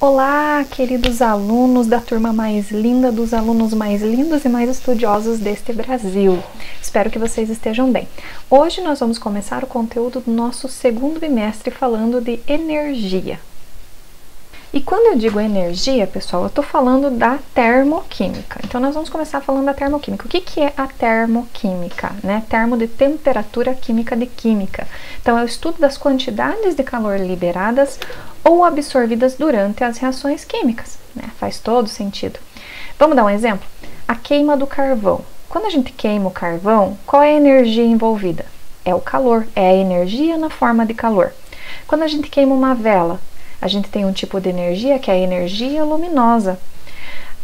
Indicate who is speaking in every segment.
Speaker 1: Olá, queridos alunos da turma mais linda, dos alunos mais lindos e mais estudiosos deste Brasil. Espero que vocês estejam bem. Hoje nós vamos começar o conteúdo do nosso segundo bimestre falando de energia. E quando eu digo energia, pessoal, eu estou falando da termoquímica. Então, nós vamos começar falando da termoquímica. O que é a termoquímica? Termo de temperatura química de química. Então, é o estudo das quantidades de calor liberadas ou absorvidas durante as reações químicas. Faz todo sentido. Vamos dar um exemplo? A queima do carvão. Quando a gente queima o carvão, qual é a energia envolvida? É o calor, é a energia na forma de calor. Quando a gente queima uma vela, a gente tem um tipo de energia que é a energia luminosa.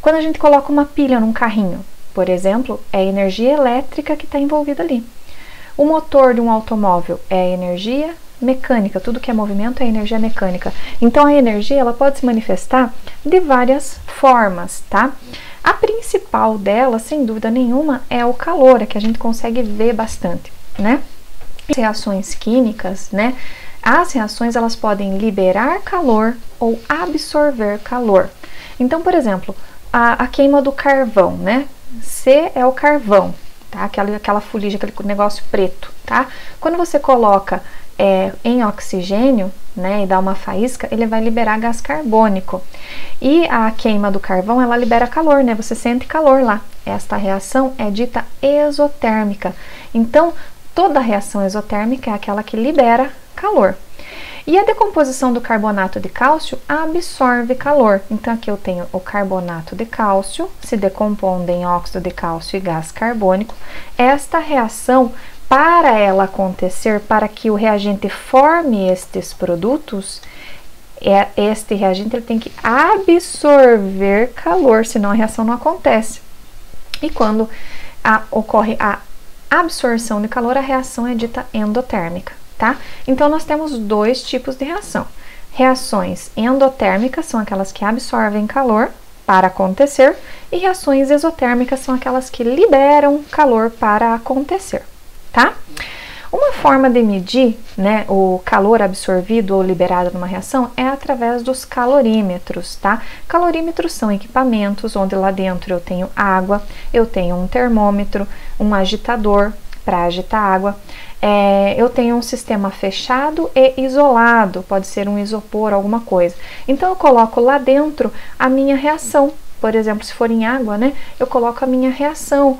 Speaker 1: Quando a gente coloca uma pilha num carrinho, por exemplo, é a energia elétrica que está envolvida ali. O motor de um automóvel é a energia mecânica, tudo que é movimento é energia mecânica. Então a energia ela pode se manifestar de várias formas, tá? A principal dela, sem dúvida nenhuma, é o calor, é que a gente consegue ver bastante, né? Reações químicas, as reações elas podem liberar calor ou absorver calor. Então, por exemplo, a queima do carvão, C é o carvão, tá? Aquela fuligem, aquele negócio preto, tá? Quando você coloca em oxigênio, e dá uma faísca, ele vai liberar gás carbônico. E a queima do carvão, ela libera calor, Você sente calor lá. Esta reação é dita exotérmica. Então, toda reação exotérmica é aquela que libera calor. E a decomposição do carbonato de cálcio absorve calor. Então, aqui eu tenho o carbonato de cálcio, se decompondo em óxido de cálcio e gás carbônico. Esta reação, para ela acontecer, para que o reagente forme estes produtos, este reagente ele tem que absorver calor, senão a reação não acontece. E quando ocorre a absorção de calor, a reação é dita endotérmica. Tá? Então, nós temos dois tipos de reação. Reações endotérmicas são aquelas que absorvem calor para acontecer e reações exotérmicas são aquelas que liberam calor para acontecer, tá? Uma forma de medir, o calor absorvido ou liberado numa reação é através dos calorímetros, tá? Calorímetros são equipamentos onde lá dentro eu tenho água, eu tenho um termômetro, um agitador para agitar água. Eu tenho um sistema fechado e isolado, pode ser um isopor, alguma coisa. Então, eu coloco lá dentro a minha reação. Por exemplo, se for em água, eu coloco a minha reação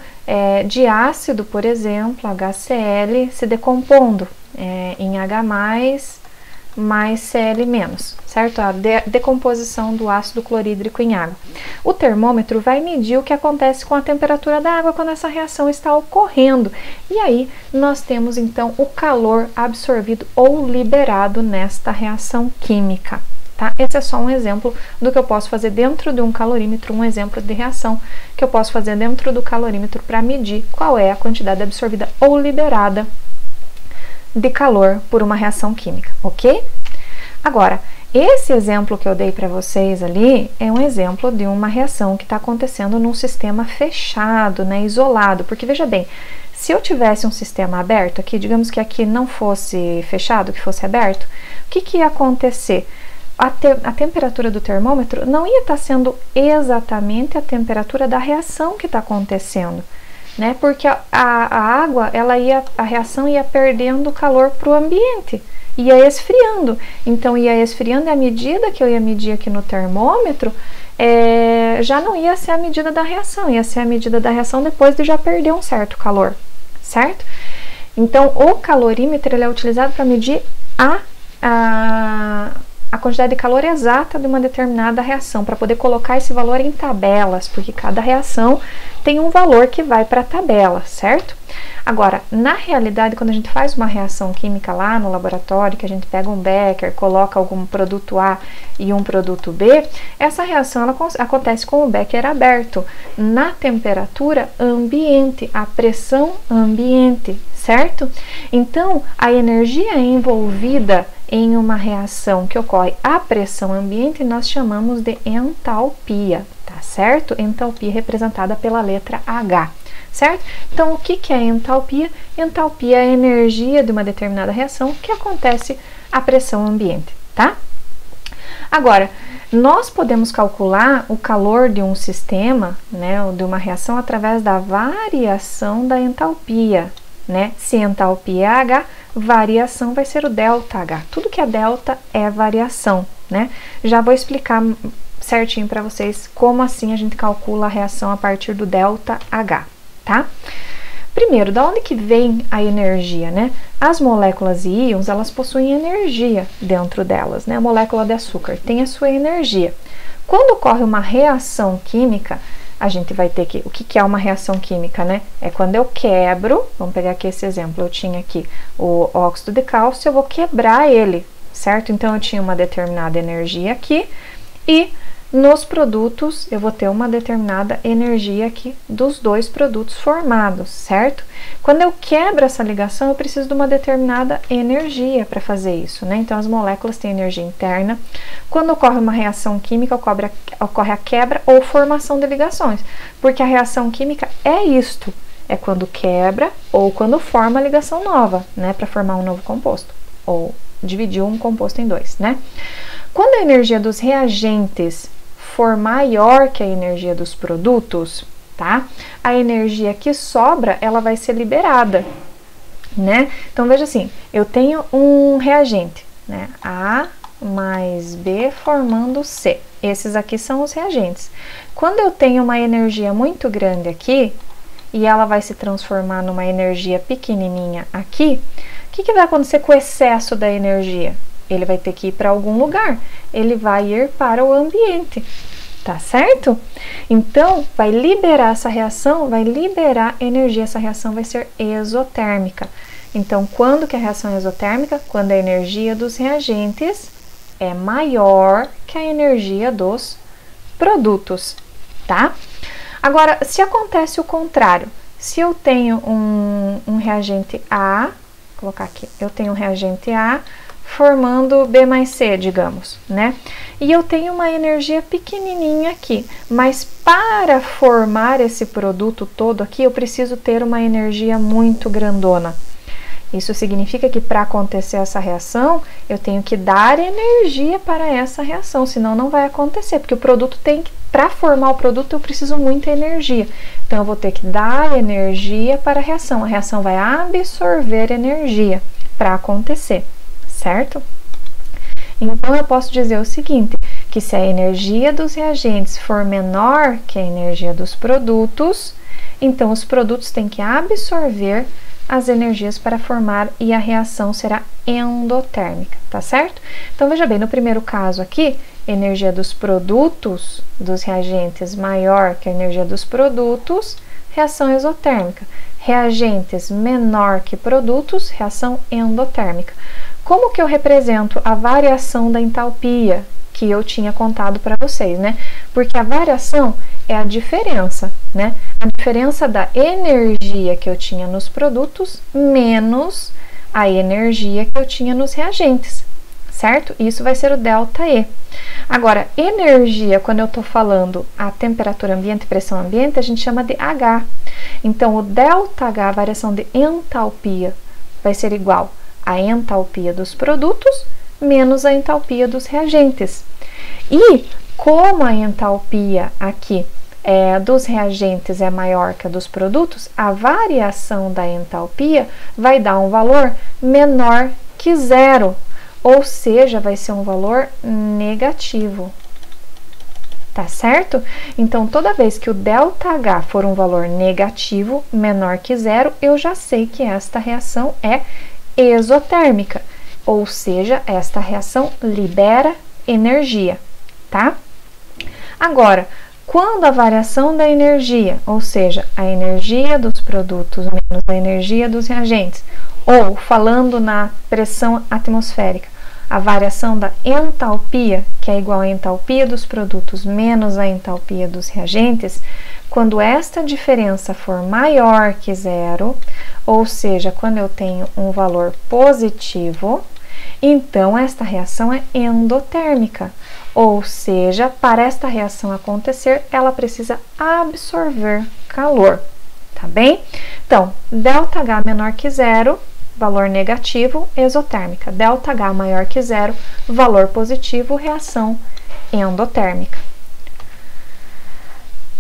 Speaker 1: de ácido, por exemplo, HCl, se decompondo em H+, mais Cl-, certo? A decomposição do ácido clorídrico em água. O termômetro vai medir o que acontece com a temperatura da água quando essa reação está ocorrendo. E aí, nós temos, então, o calor absorvido ou liberado nesta reação química, tá? Esse é só um exemplo do que eu posso fazer dentro de um calorímetro, um exemplo de reação que eu posso fazer dentro do calorímetro para medir qual é a quantidade absorvida ou liberada de calor por uma reação química, ok? Agora, esse exemplo que eu dei para vocês ali é um exemplo de uma reação que está acontecendo num sistema fechado, isolado, porque veja bem, se eu tivesse um sistema aberto aqui, digamos que aqui não fosse fechado, que fosse aberto, o que ia acontecer? A temperatura do termômetro não ia estar sendo exatamente a temperatura da reação que está acontecendo, porque a água, a reação ia perdendo calor para o ambiente, ia esfriando. Então, ia esfriando e à medida que eu ia medir aqui no termômetro, já não ia ser a medida da reação, ia ser a medida da reação depois de já perder um certo calor, certo? Então, o calorímetro ele é utilizado para medir a quantidade de calor exata de uma determinada reação, para poder colocar esse valor em tabelas, porque cada reação tem um valor que vai para a tabela, certo? Agora, na realidade, quando a gente faz uma reação química lá no laboratório, que a gente pega um becker, coloca algum produto A e um produto B, essa reação ela acontece com o becker aberto, na temperatura ambiente, a pressão ambiente, certo? Então, a energia envolvida em uma reação que ocorre à pressão ambiente, nós chamamos de entalpia, tá certo? Entalpia representada pela letra H, certo? Então, o que é entalpia? Entalpia é a energia de uma determinada reação que acontece à pressão ambiente, tá? Agora, Nós podemos calcular o calor de um sistema, né, ou de uma reação, através da variação da entalpia, né? Se entalpia é H, variação vai ser o ΔH. Tudo que é delta é variação, né? Já vou explicar certinho para vocês como assim a gente calcula a reação a partir do ΔH, tá? Primeiro, da onde que vem a energia, né? As moléculas e íons, elas possuem energia dentro delas, né? A molécula de açúcar tem a sua energia. Quando ocorre uma reação química, a gente vai ter que... O que é uma reação química, né? É quando eu quebro, vamos pegar aqui esse exemplo, eu tinha aqui o óxido de cálcio, eu vou quebrar ele, certo? Então, eu tinha uma determinada energia aqui e nos produtos eu vou ter uma determinada energia aqui dos dois produtos formados, certo? Quando eu quebro essa ligação, eu preciso de uma determinada energia para fazer isso, né? Então, as moléculas têm energia interna. Quando ocorre uma reação química, ocorre a quebra ou formação de ligações, porque a reação química é isto, é quando quebra ou quando forma a ligação nova, né? Para formar um novo composto, ou dividir um composto em dois, né? Quando a energia dos reagentes for maior que a energia dos produtos, tá? A energia que sobra, ela vai ser liberada, né? Então, veja assim, eu tenho um reagente, né? A mais B formando C. Esses aqui são os reagentes. Quando eu tenho uma energia muito grande aqui, e ela vai se transformar numa energia pequenininha aqui, o que vai acontecer com o excesso da energia? Ele vai ter que ir para algum lugar, ele vai ir para o ambiente, tá certo? Então, vai liberar essa reação, vai liberar energia, essa reação vai ser exotérmica. Então, quando que a reação é exotérmica? Quando a energia dos reagentes é maior que a energia dos produtos, tá? Agora, se acontece o contrário, se eu tenho um reagente A, vou colocar aqui, eu tenho um reagente A, formando B mais C, digamos, né? E eu tenho uma energia pequenininha aqui, mas para formar esse produto todo aqui, eu preciso ter uma energia muito grandona. Isso significa que para acontecer essa reação, eu tenho que dar energia para essa reação, senão não vai acontecer, porque o produto tem que, para formar o produto, eu preciso muita energia. Então, eu vou ter que dar energia para a reação vai absorver energia para acontecer, certo? Então, eu posso dizer o seguinte, que se a energia dos reagentes for menor que a energia dos produtos, então os produtos têm que absorver as energias para formar e a reação será endotérmica, tá certo? Então, veja bem, no primeiro caso aqui, energia dos produtos, dos reagentes maior que a energia dos produtos, reação exotérmica. Reagentes menor que produtos, reação endotérmica. Como que eu represento a variação da entalpia que eu tinha contado para vocês, né? Porque a variação é a diferença, né? A diferença da energia que eu tinha nos produtos menos a energia que eu tinha nos reagentes, certo? Isso vai ser o ΔE. Agora, energia, quando eu estou falando a temperatura ambiente e pressão ambiente, a gente chama de H. Então, o ΔH, a variação de entalpia, vai ser igual a entalpia dos produtos menos a entalpia dos reagentes. E como a entalpia aqui dos reagentes é maior que a dos produtos, a variação da entalpia vai dar um valor menor que zero, ou seja, vai ser um valor negativo. Tá certo? Então, toda vez que o ΔH for um valor negativo, menor que zero, eu já sei que esta reação é exotérmica, ou seja, esta reação libera energia, tá? Agora, quando a variação da energia, ou seja, a energia dos produtos menos a energia dos reagentes, ou falando na pressão atmosférica, a variação da entalpia, que é igual à entalpia dos produtos menos a entalpia dos reagentes, quando esta diferença for maior que zero, ou seja, quando eu tenho um valor positivo, então esta reação é endotérmica, ou seja, para esta reação acontecer, ela precisa absorver calor, tá bem? Então, ΔH menor que zero, valor negativo, exotérmica. ΔH maior que zero, valor positivo, reação endotérmica.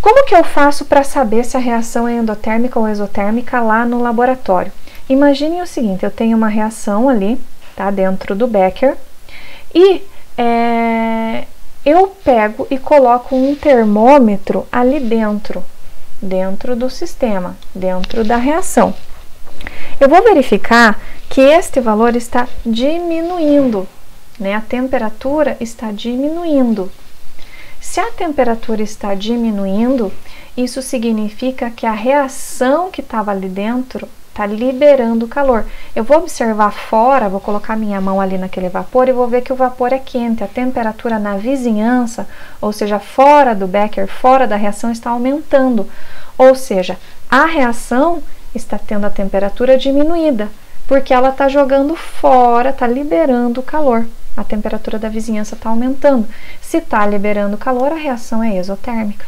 Speaker 1: Como que eu faço para saber se a reação é endotérmica ou exotérmica lá no laboratório? Imagine o seguinte, eu tenho uma reação ali, tá, dentro do becker, e eu pego e coloco um termômetro ali dentro do sistema, dentro da reação. Eu vou verificar que este valor está diminuindo, né? A temperatura está diminuindo. Se a temperatura está diminuindo, isso significa que a reação que estava ali dentro está liberando calor. Eu vou observar fora, vou colocar minha mão ali naquele vapor e vou ver que o vapor é quente. A temperatura na vizinhança, ou seja, fora do becker, fora da reação, está aumentando. Ou seja, a reação está tendo a temperatura diminuída, porque ela está jogando fora, está liberando calor. A temperatura da vizinhança está aumentando. Se está liberando calor, a reação é exotérmica.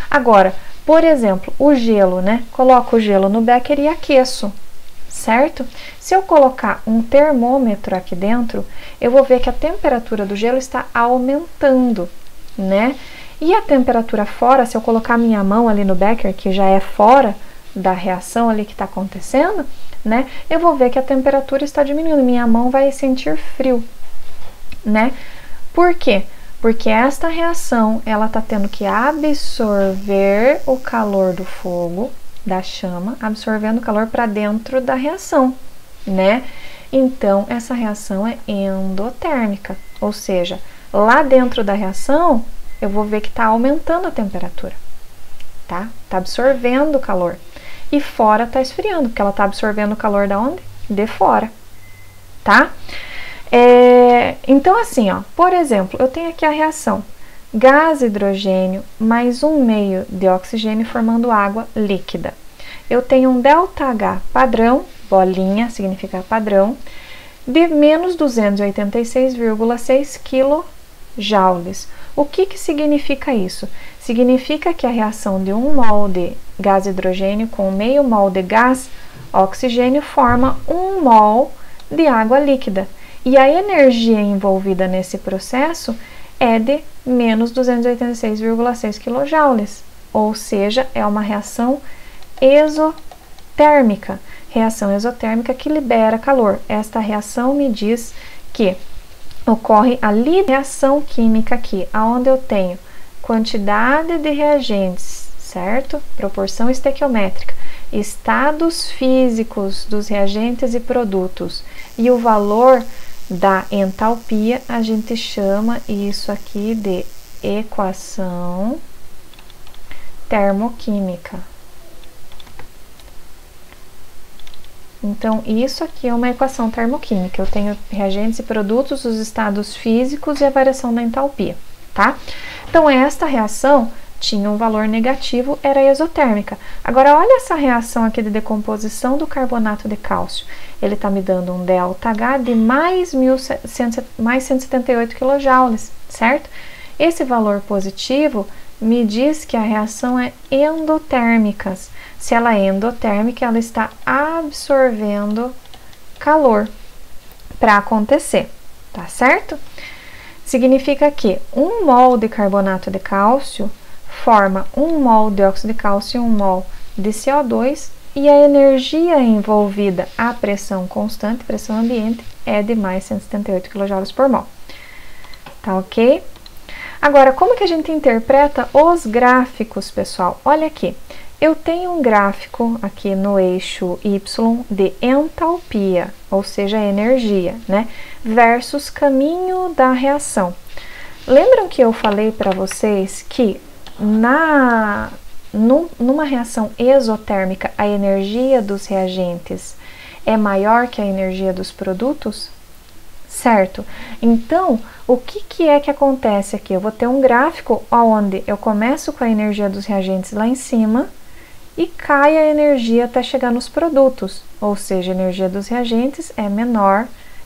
Speaker 1: Agora, por exemplo, o gelo, né? Coloco o gelo no becker e aqueço, certo? Se eu colocar um termômetro aqui dentro, eu vou ver que a temperatura do gelo está aumentando, né? E a temperatura fora, se eu colocar minha mão ali no becker, que já é fora da reação ali que está acontecendo, né? Eu vou ver que a temperatura está diminuindo, minha mão vai sentir frio, né? Por quê? Porque esta reação, ela está tendo que absorver o calor do fogo, da chama, absorvendo o calor para dentro da reação, né? Então, essa reação é endotérmica, ou seja, lá dentro da reação, eu vou ver que está aumentando a temperatura, tá? Está absorvendo o calor. E fora está esfriando, porque ela está absorvendo o calor da onde? De fora, tá? Então, assim, ó, por exemplo, eu tenho aqui a reação gás hidrogênio mais 1 meio de oxigênio formando água líquida. Eu tenho um ΔH padrão, bolinha, significa padrão, de menos 286,6 kJ. O que significa isso? Significa que a reação de 1 mol de gás hidrogênio com meio mol de gás oxigênio forma 1 mol de água líquida. E a energia envolvida nesse processo é de menos 286,6 kJ, ou seja, é uma reação exotérmica. Reação exotérmica que libera calor. Esta reação me diz que ocorre a reação química aqui, onde eu tenho quantidade de reagentes, certo? Proporção estequiométrica, estados físicos dos reagentes e produtos e o valor da entalpia, a gente chama isso aqui de equação termoquímica. Então, isso aqui é uma equação termoquímica. Eu tenho reagentes e produtos, os estados físicos e a variação da entalpia, tá? Então, esta reação tinha um valor negativo, era exotérmica. Agora, olha essa reação aqui de decomposição do carbonato de cálcio. Ele está me dando um ΔH de mais 178 kJ, certo? Esse valor positivo me diz que a reação é endotérmica. Se ela é endotérmica, ela está absorvendo calor para acontecer, tá certo? Significa que 1 mol de carbonato de cálcio forma 1 mol de dióxido de cálcio e 1 mol de CO2 e a energia envolvida à pressão constante, pressão ambiente, é de mais 178 kJ por mol. Tá ok? Agora, como que a gente interpreta os gráficos, pessoal? Olha aqui, eu tenho um gráfico aqui no eixo Y de entalpia, ou seja, energia, né? Versus caminho da reação. Lembram que eu falei para vocês que numa reação exotérmica, a energia dos reagentes é maior que a energia dos produtos? Certo? Então, o que é que acontece aqui? Eu vou ter um gráfico onde eu começo com a energia dos reagentes lá em cima e cai a energia até chegar nos produtos, ou seja, a energia dos reagentes é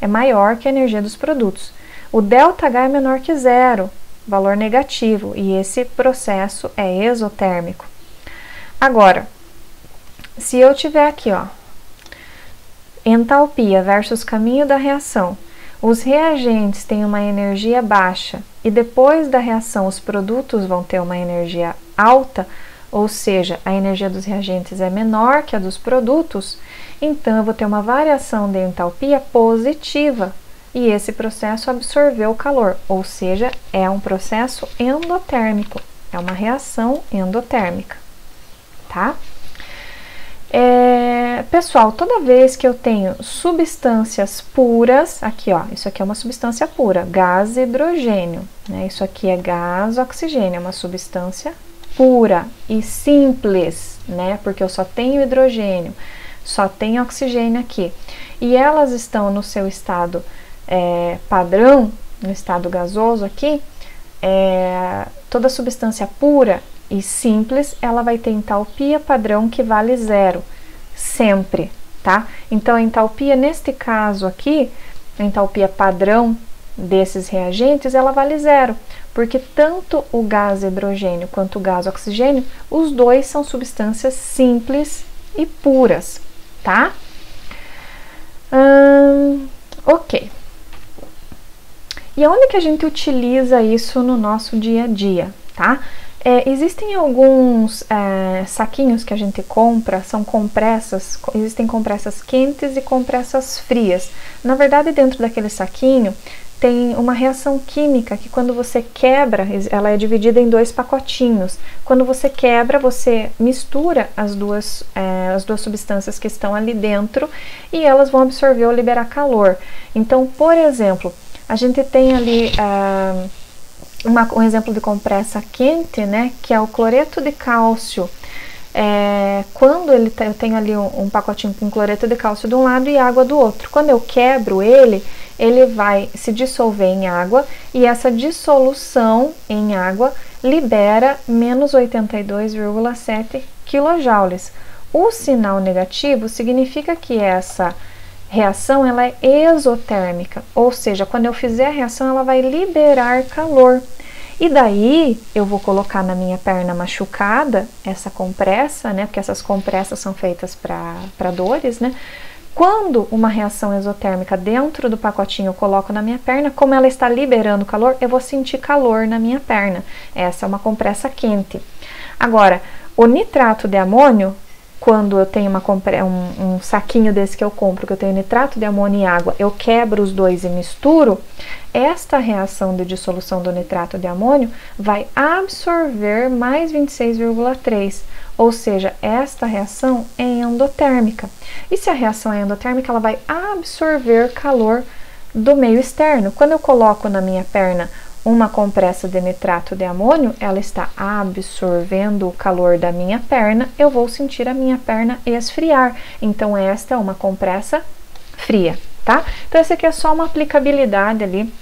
Speaker 1: maior que a energia dos produtos. O ΔH é menor que zero, valor negativo, e esse processo é exotérmico. Agora, se eu tiver aqui, ó, entalpia versus caminho da reação, os reagentes têm uma energia baixa e depois da reação os produtos vão ter uma energia alta, ou seja, a energia dos reagentes é menor que a dos produtos, então eu vou ter uma variação de entalpia positiva e esse processo absorveu o calor, ou seja, é um processo endotérmico, é uma reação endotérmica, tá? Pessoal, toda vez que eu tenho substâncias puras, aqui ó, isso aqui é uma substância pura, gás e hidrogênio, né? Isso aqui é gás, oxigênio, é uma substância pura e simples, né? Porque eu só tenho hidrogênio, só tenho oxigênio aqui. E elas estão no seu estado padrão, no estado gasoso aqui, toda substância pura e simples, ela vai ter entalpia padrão que vale 0, sempre, tá? Então, a entalpia, neste caso aqui, a entalpia padrão desses reagentes, ela vale 0, porque tanto o gás hidrogênio quanto o gás oxigênio, os dois são substâncias simples e puras, tá? Ok. E onde que a gente utiliza isso no nosso dia a dia, tá? Existem alguns saquinhos que a gente compra, são compressas, existem compressas quentes e compressas frias. Na verdade, dentro daquele saquinho tem uma reação química que quando você quebra, ela é dividida em 2 pacotinhos. Quando você quebra, você mistura as duas substâncias que estão ali dentro e elas vão absorver ou liberar calor. Então, por exemplo, a gente tem ali um exemplo de compressa quente, né, que é o cloreto de cálcio. Quando eu tenho ali um pacotinho com cloreto de cálcio de um lado e água do outro. Quando eu quebro ele vai se dissolver em água e essa dissolução em água libera menos 82,7 kJ. O sinal negativo significa que essa reação ela é exotérmica, ou seja, quando eu fizer a reação ela vai liberar calor. E daí eu vou colocar na minha perna machucada essa compressa, né? Porque essas compressas são feitas para dores, né? Quando uma reação exotérmica dentro do pacotinho eu coloco na minha perna, como ela está liberando calor, eu vou sentir calor na minha perna. Essa é uma compressa quente. Agora, o nitrato de amônio, quando eu tenho um saquinho desse que eu compro, que eu tenho nitrato de amônio e água, eu quebro os dois e misturo, esta reação de dissolução do nitrato de amônio vai absorver mais 26,3, ou seja, esta reação é endotérmica. E se a reação é endotérmica, ela vai absorver calor do meio externo. Quando eu coloco na minha perna uma compressa de nitrato de amônio, ela está absorvendo o calor da minha perna, eu vou sentir a minha perna esfriar. Então, esta é uma compressa fria, tá? Então, essa aqui é só uma aplicabilidade ali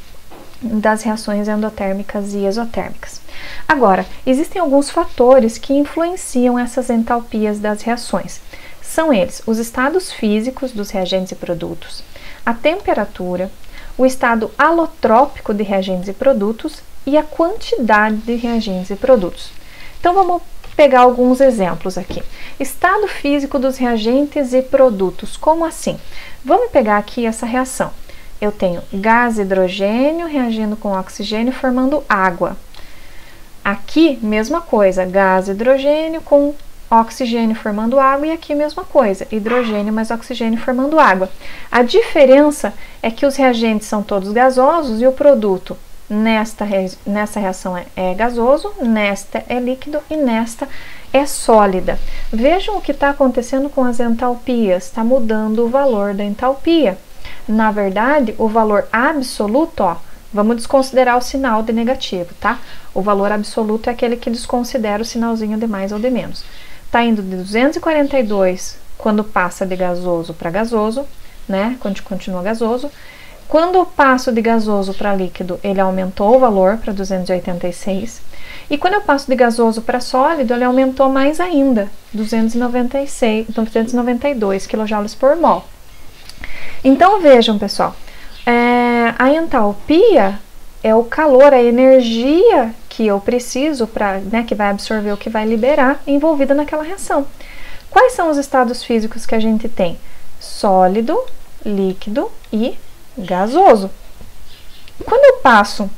Speaker 1: das reações endotérmicas e exotérmicas. Agora, existem alguns fatores que influenciam essas entalpias das reações. São eles os estados físicos dos reagentes e produtos, a temperatura, o estado alotrópico de reagentes e produtos e a quantidade de reagentes e produtos. Então, vamos pegar alguns exemplos aqui. Estado físico dos reagentes e produtos, como assim? Vamos pegar aqui essa reação. Eu tenho gás hidrogênio reagindo com oxigênio formando água. Aqui, mesma coisa, gás hidrogênio com oxigênio formando água, e aqui mesma coisa, hidrogênio mais oxigênio formando água. A diferença é que os reagentes são todos gasosos e o produto nessa reação é gasoso, nesta é líquido e nesta é sólida. Vejam o que está acontecendo com as entalpias, está mudando o valor da entalpia. Na verdade, o valor absoluto, ó, vamos desconsiderar o sinal de negativo, tá? O valor absoluto é aquele que desconsidera o sinalzinho de mais ou de menos. Está indo de 242 quando passa de gasoso para gasoso, né? Quando continua gasoso. Quando eu passo de gasoso para líquido, ele aumentou o valor para 286. E quando eu passo de gasoso para sólido, ele aumentou mais ainda, 292 kJ por mol. Então, vejam, pessoal, a entalpia é o calor, a energia que eu preciso para, né, que vai absorver o que vai liberar, envolvida naquela reação. Quais são os estados físicos que a gente tem? Sólido, líquido e gasoso, Quando eu passo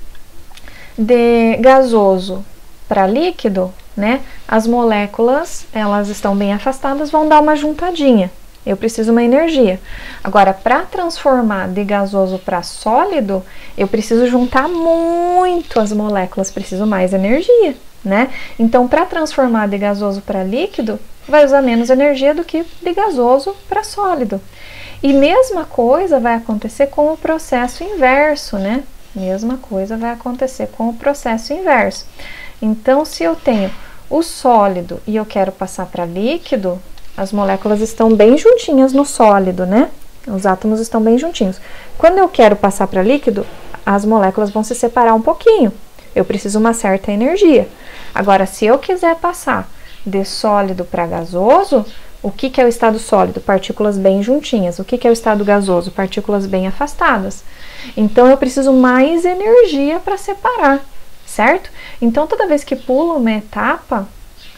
Speaker 1: de gasoso para líquido, né, as moléculas, elas estão bem afastadas, vão dar uma juntadinha. Eu preciso uma energia. Agora, para transformar de gasoso para sólido, eu preciso juntar muito as moléculas, preciso mais energia, né? Então, para transformar de gasoso para líquido, vai usar menos energia do que de gasoso para sólido. E mesma coisa vai acontecer com o processo inverso, né? Mesma coisa vai acontecer com o processo inverso. Então, se eu tenho o sólido e eu quero passar para líquido, as moléculas estão bem juntinhas no sólido, né? Os átomos estão bem juntinhos. Quando eu quero passar para líquido, as moléculas vão se separar um pouquinho. Eu preciso uma certa energia. Agora, se eu quiser passar de sólido para gasoso, o que é o estado sólido? Partículas bem juntinhas. O que é o estado gasoso? Partículas bem afastadas. Então, eu preciso mais energia para separar, certo? Então, toda vez que pulo uma etapa,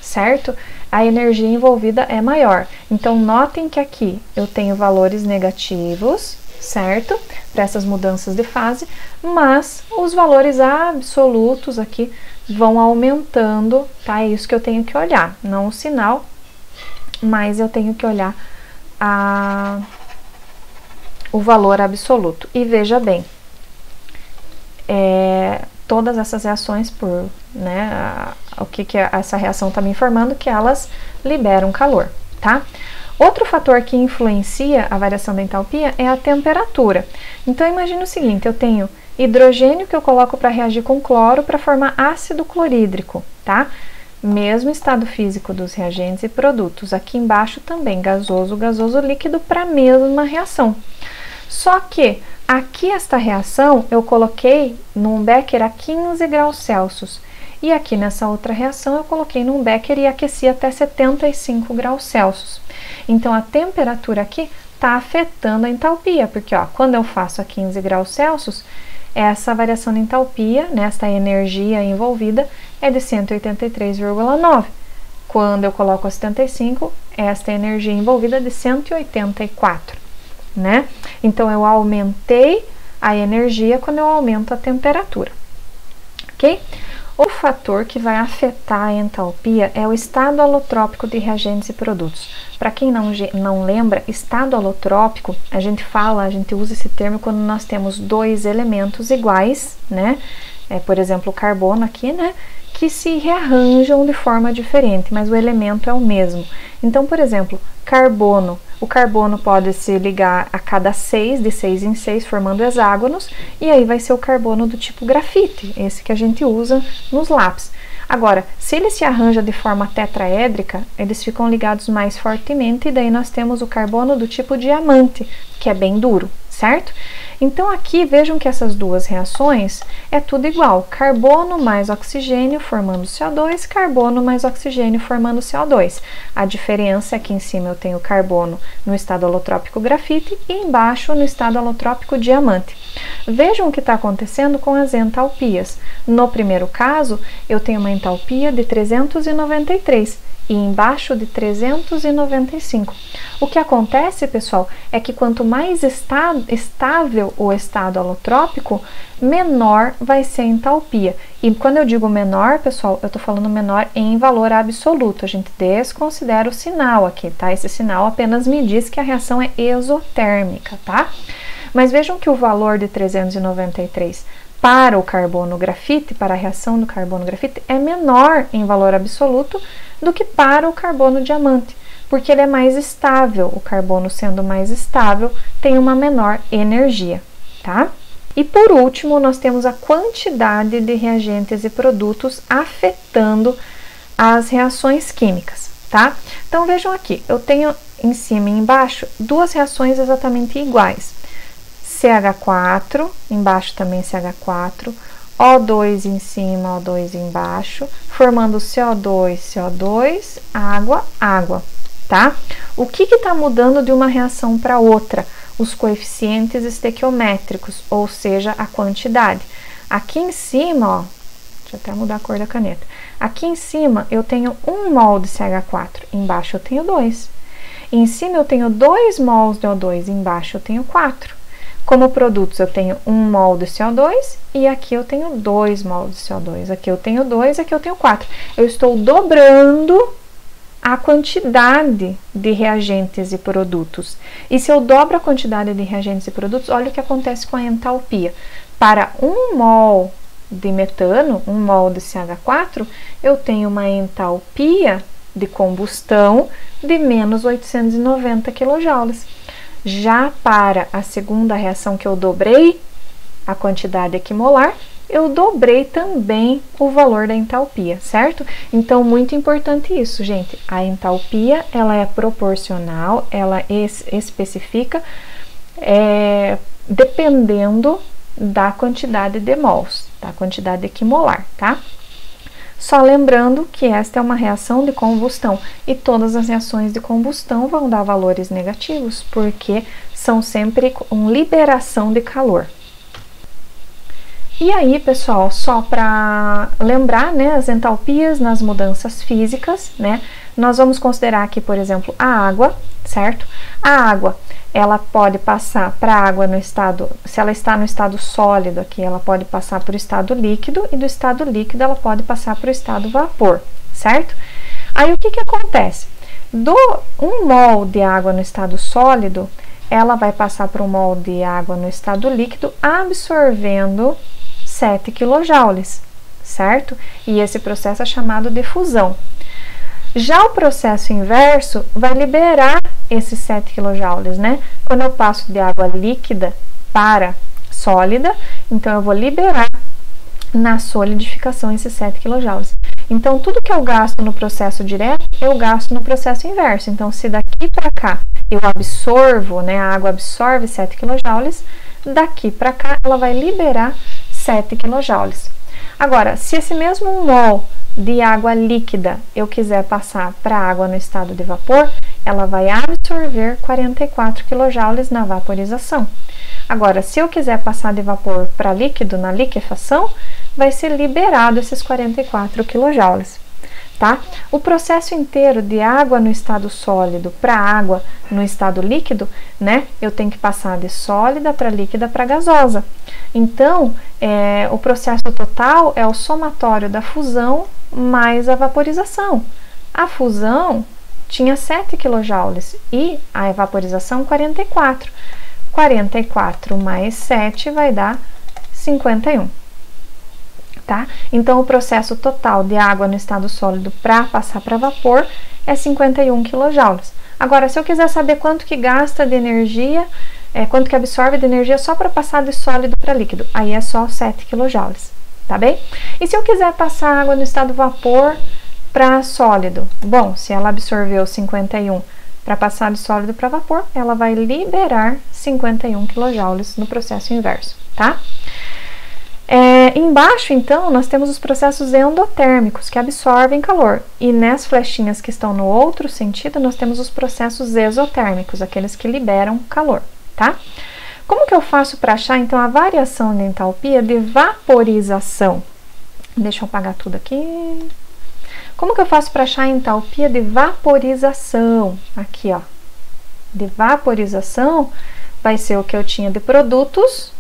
Speaker 1: certo? A energia envolvida é maior. Então, notem que aqui eu tenho valores negativos, certo? Para essas mudanças de fase, mas os valores absolutos aqui vão aumentando, tá? É isso que eu tenho que olhar, não o sinal, mas eu tenho que olhar o valor absoluto. E veja bem, todas essas reações o que essa reação está me informando? Que elas liberam calor, tá? Outro fator que influencia a variação da entalpia é a temperatura. Então, imagine o seguinte, eu tenho hidrogênio que eu coloco para reagir com cloro para formar ácido clorídrico, tá? Mesmo estado físico dos reagentes e produtos. Aqui embaixo também, gasoso líquido para a mesma reação. Só que aqui esta reação eu coloquei num becker a 15 graus Celsius. E aqui nessa outra reação eu coloquei num becker e aqueci até 75 graus Celsius. Então a temperatura aqui está afetando a entalpia, porque ó, quando eu faço a 15 graus Celsius, essa variação de entalpia, esta energia envolvida, é de 183,9. Quando eu coloco a 75, esta energia envolvida é de 184, né? Então eu aumentei a energia quando eu aumento a temperatura, ok? O fator que vai afetar a entalpia é o estado alotrópico de reagentes e produtos. Para quem não lembra, estado alotrópico, a gente usa esse termo quando nós temos dois elementos iguais, né? Por exemplo, o carbono aqui, né? Que se rearranjam de forma diferente, mas o elemento é o mesmo. Então, por exemplo, o carbono pode se ligar a cada 6, de 6 em 6, formando hexágonos, e aí vai ser o carbono do tipo grafite, esse que a gente usa nos lápis. Agora, se ele se arranja de forma tetraédrica, eles ficam ligados mais fortemente, e daí nós temos o carbono do tipo diamante, que é bem duro, certo? Então aqui vejam que essas duas reações é tudo igual, carbono mais oxigênio formando CO2, carbono mais oxigênio formando CO2. A diferença é que em cima eu tenho carbono no estado alotrópico grafite e embaixo no estado alotrópico diamante. Vejam o que está acontecendo com as entalpias. No primeiro caso, eu tenho uma entalpia de 393 e embaixo de 395. O que acontece, pessoal, é que quanto mais estável o estado alotrópico, menor vai ser a entalpia. E quando eu digo menor, pessoal, eu estou falando menor em valor absoluto. A gente desconsidera o sinal aqui, tá? Esse sinal apenas me diz que a reação é exotérmica, tá? Mas vejam que o valor de 393 para o carbono grafite, para a reação do carbono grafite, é menor em valor absoluto do que para o carbono diamante, porque ele é mais estável. O carbono, sendo mais estável, tem uma menor energia, tá? E por último, nós temos a quantidade de reagentes e produtos afetando as reações químicas, tá? Então vejam aqui, eu tenho em cima e embaixo duas reações exatamente iguais. CH4, embaixo também CH4, O2 em cima, O2 embaixo, formando CO2, CO2, água, água, tá? O que está mudando de uma reação para outra? Os coeficientes estequiométricos, ou seja, a quantidade. Aqui em cima, ó, deixa eu até mudar a cor da caneta. Aqui em cima eu tenho 1 mol de CH4, embaixo eu tenho 2. Em cima eu tenho 2 mols de O2, embaixo eu tenho 4. Como produtos, eu tenho 1 mol de CO2 e aqui eu tenho 2 mol de CO2. Aqui eu tenho 2, aqui eu tenho 4. Eu estou dobrando a quantidade de reagentes e produtos. E se eu dobro a quantidade de reagentes e produtos, olha o que acontece com a entalpia. Para 1 mol de metano, 1 mol de CH4, eu tenho uma entalpia de combustão de menos 890 kJ. Já para a segunda reação que eu dobrei a quantidade equimolar, eu dobrei também o valor da entalpia, certo? Então, muito importante isso, gente. A entalpia, ela é proporcional, ela especifica dependendo da quantidade de mols, da quantidade equimolar, tá? Só lembrando que esta é uma reação de combustão e todas as reações de combustão vão dar valores negativos, porque são sempre com liberação de calor. E aí, pessoal, só para lembrar, né, as entalpias nas mudanças físicas, né, nós vamos considerar aqui, por exemplo, a água, certo? A água, ela pode passar para a água no estado, se ela está no estado sólido aqui, ela pode passar para o estado líquido e do estado líquido ela pode passar para o estado vapor, certo? Aí o que acontece? Do 1 mol de água no estado sólido, ela vai passar para 1 mol de água no estado líquido, absorvendo 7 kJ, certo? E esse processo é chamado de fusão. Já o processo inverso vai liberar esses 7 kJ, né? Quando eu passo de água líquida para sólida, então eu vou liberar na solidificação esses 7 kJ. Então, tudo que eu gasto no processo direto, eu gasto no processo inverso. Então, se daqui para cá eu absorvo, né, a água absorve 7 kJ, daqui para cá ela vai liberar 7 kJ. Agora, se esse mesmo 1 mol de água líquida eu quiser passar para água no estado de vapor, ela vai absorver 44 kJ na vaporização. Agora, se eu quiser passar de vapor para líquido na liquefação, vai ser liberado esses 44 kJ, tá? O processo inteiro de água no estado sólido para água no estado líquido, né? Eu tenho que passar de sólida para líquida para gasosa. Então, o processo total é o somatório da fusão mais a vaporização. A fusão tinha 7 kJ e a vaporização 44. 44 mais 7 vai dar 51. Tá? Então, o processo total de água no estado sólido para passar para vapor é 51 kJ. Agora, se eu quiser saber quanto que gasta de energia, quanto que absorve de energia só para passar de sólido para líquido, aí é só 7 kJ, tá bem? E se eu quiser passar água no estado vapor para sólido, bom, se ela absorveu 51 para passar de sólido para vapor, ela vai liberar 51 kJ no processo inverso, tá? Embaixo, então, nós temos os processos endotérmicos, que absorvem calor. E nas flechinhas que estão no outro sentido, nós temos os processos exotérmicos, aqueles que liberam calor, tá? Como que eu faço para achar, então, a variação de entalpia de vaporização? Deixa eu apagar tudo aqui. Como que eu faço para achar a entalpia de vaporização? Aqui, ó. De vaporização vai ser o que eu tinha de produtos,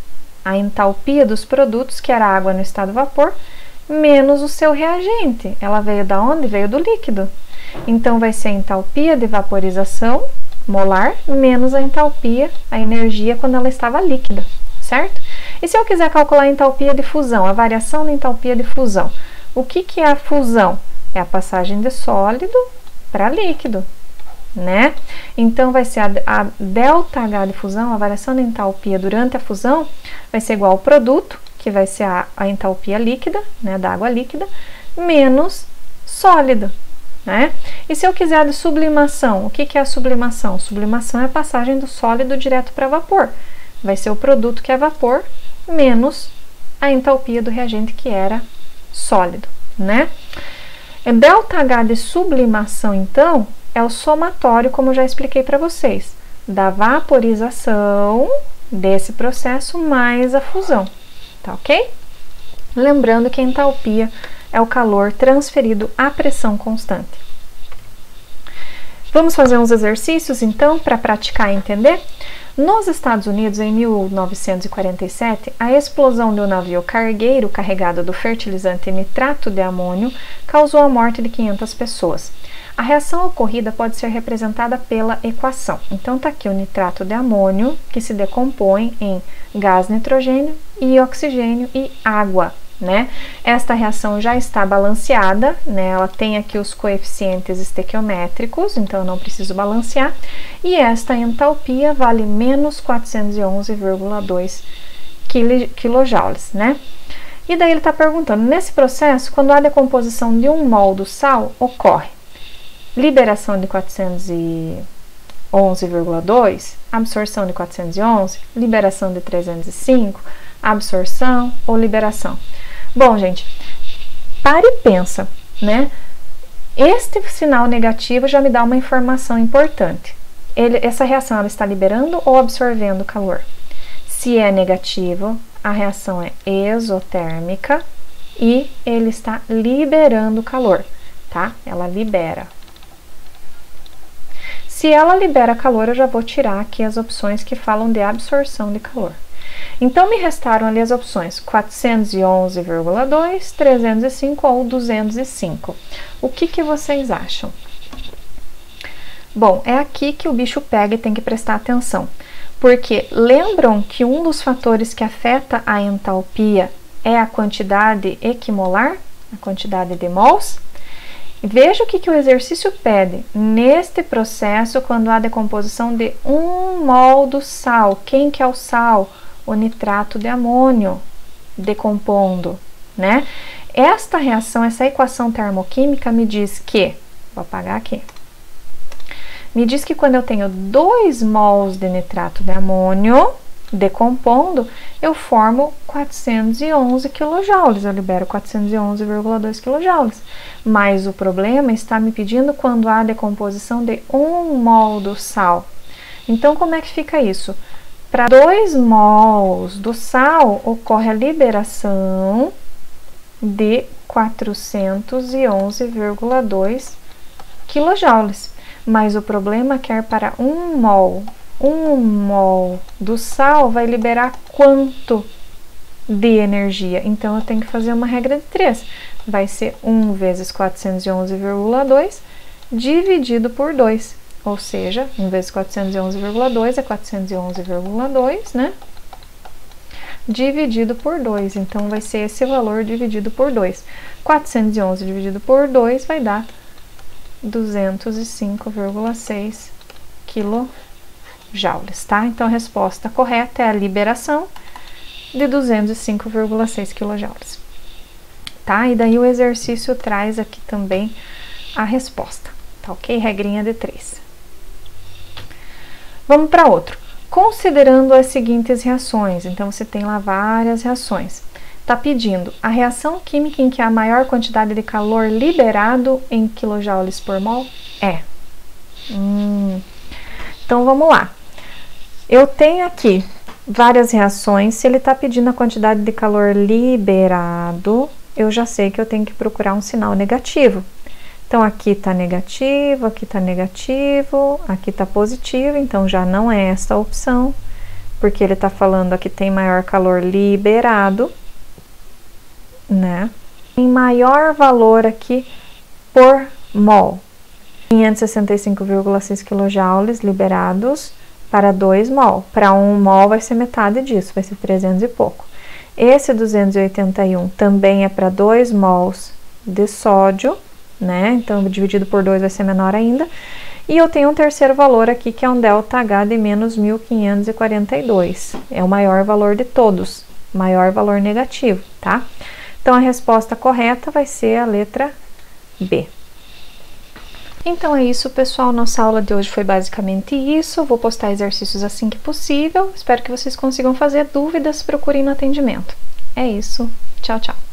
Speaker 1: a entalpia dos produtos, que era água no estado vapor, menos o seu reagente. Ela veio da onde? Veio do líquido. Então, vai ser a entalpia de vaporização molar menos a entalpia, a energia, quando ela estava líquida, certo? E se eu quiser calcular a entalpia de fusão, a variação da entalpia de fusão, o que é a fusão? É a passagem de sólido para líquido, né? Então, vai ser a ΔH de fusão, a variação da entalpia durante a fusão, vai ser igual ao produto, que vai ser a entalpia líquida, né, da água líquida, menos sólido, né? E se eu quiser a de sublimação, o que é a sublimação? Sublimação é a passagem do sólido direto para vapor. Vai ser o produto, que é vapor, menos a entalpia do reagente, que era sólido, né? ΔH de sublimação, então, é o somatório, como eu já expliquei para vocês, da vaporização desse processo mais a fusão, tá ok? Lembrando que a entalpia é o calor transferido à pressão constante. Vamos fazer uns exercícios, então, para praticar e entender? Nos Estados Unidos, em 1947, a explosão de um navio cargueiro carregado do fertilizante nitrato de amônio causou a morte de 500 pessoas. A reação ocorrida pode ser representada pela equação. Então, está aqui o nitrato de amônio, que se decompõe em gás nitrogênio e oxigênio e água, né? Esta reação já está balanceada, né? Ela tem aqui os coeficientes estequiométricos, então eu não preciso balancear. E esta entalpia vale menos 411,2 kJ, né? E daí ele está perguntando, nesse processo, quando há decomposição de 1 mol do sal, ocorre liberação de 411,2, absorção de 411, liberação de 305, absorção ou liberação. Bom, gente, para e pensa, né? Este sinal negativo já me dá uma informação importante. Essa reação ela está liberando ou absorvendo calor? Se é negativo, a reação é exotérmica e ele está liberando calor, tá? Ela libera. Se ela libera calor, eu já vou tirar aqui as opções que falam de absorção de calor. Então, me restaram ali as opções 411,2, 305 ou 205. O que vocês acham? Bom, é aqui que o bicho pega e tem que prestar atenção. Porque lembram que um dos fatores que afeta a entalpia é a quantidade equimolar, a quantidade de mols? Veja o que o exercício pede. Neste processo, quando há decomposição de 1 mol do sal, quem que é o sal? O nitrato de amônio decompondo, né? Esta reação, essa equação termoquímica me diz que, vou apagar aqui, me diz que quando eu tenho 2 mols de nitrato de amônio decompondo, eu formo 411 kJ, eu libero 411,2 kJ. Mas o problema está me pedindo quando há decomposição de 1 mol do sal. Então, como é que fica isso? Para 2 mols do sal, ocorre a liberação de 411,2 kJ. Mas o problema é para 1 mol. 1 mol do sal vai liberar quanto de energia? Então, eu tenho que fazer uma regra de 3. Vai ser 1 vezes 411,2 dividido por 2. Ou seja, 1 vezes 411,2 é 411,2, né? Dividido por 2. Então, vai ser esse valor dividido por 2. 411 dividido por 2 vai dar 205,6 kJ, tá? Então, a resposta correta é a liberação de 205,6 kJ, tá? E daí o exercício traz aqui também a resposta, tá ok? Regrinha de 3. Vamos para outro. Considerando as seguintes reações, então você tem lá várias reações. Tá pedindo a reação química em que há maior quantidade de calor liberado em quilojoules por mol é. Então vamos lá. Eu tenho aqui várias reações. Se ele está pedindo a quantidade de calor liberado, eu já sei que eu tenho que procurar um sinal negativo. Então, aqui está negativo, aqui está negativo, aqui está positivo, então já não é essa opção, porque ele está falando aqui tem maior calor liberado, né? Tem maior valor aqui por mol, 565,6 kJ liberados para 2 mol. Para 1 mol vai ser metade disso, vai ser 300 e pouco. Esse 281 também é para 2 mols de sódio, né? Então, dividido por 2 vai ser menor ainda. E eu tenho um terceiro valor aqui, que é um ΔH de menos 1542. É o maior valor de todos, maior valor negativo, tá? Então, a resposta correta vai ser a letra B. Então, é isso, pessoal. Nossa aula de hoje foi basicamente isso. Eu vou postar exercícios assim que possível. Espero que vocês consigam fazer. Dúvidas, procurem no atendimento. É isso. Tchau, tchau.